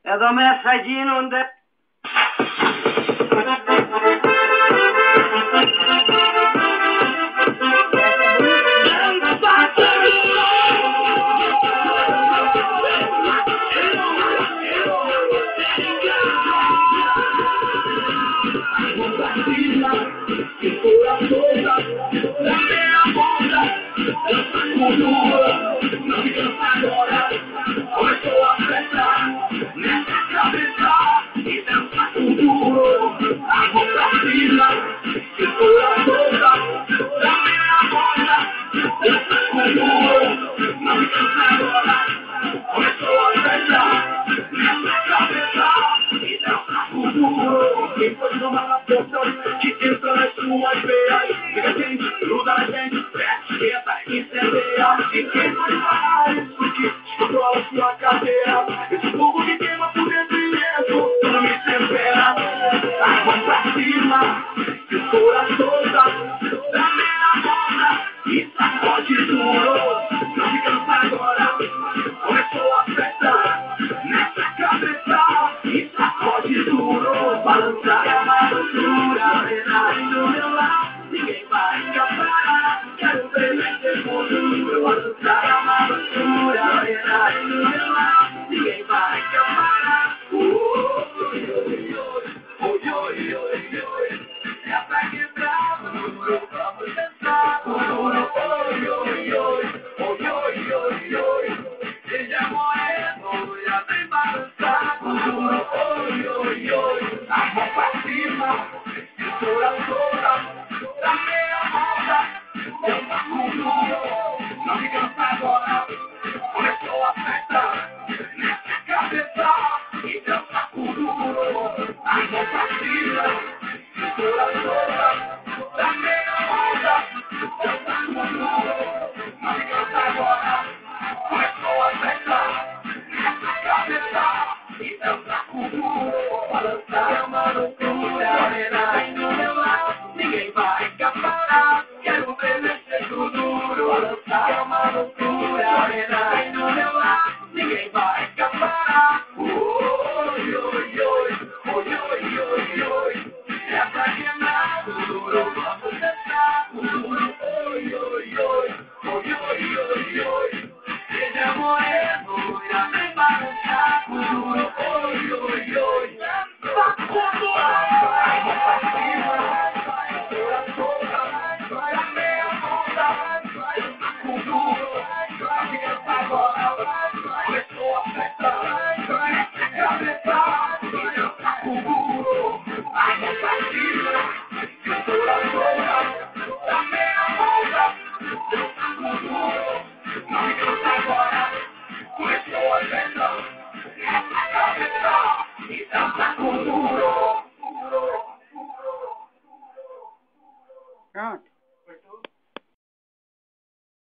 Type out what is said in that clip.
Eu dou mensadinha não dá. Não me cansa agora, começou a festa nessa cabeça e dança com duro. A mão pra cima, cintura solta, da minha roda, dança com duro. Não me cansa agora, começou a festa nessa cabeça e dança com duro. Quem pode tomar na força que entra nas suas veias, fica quente, gruda na gente.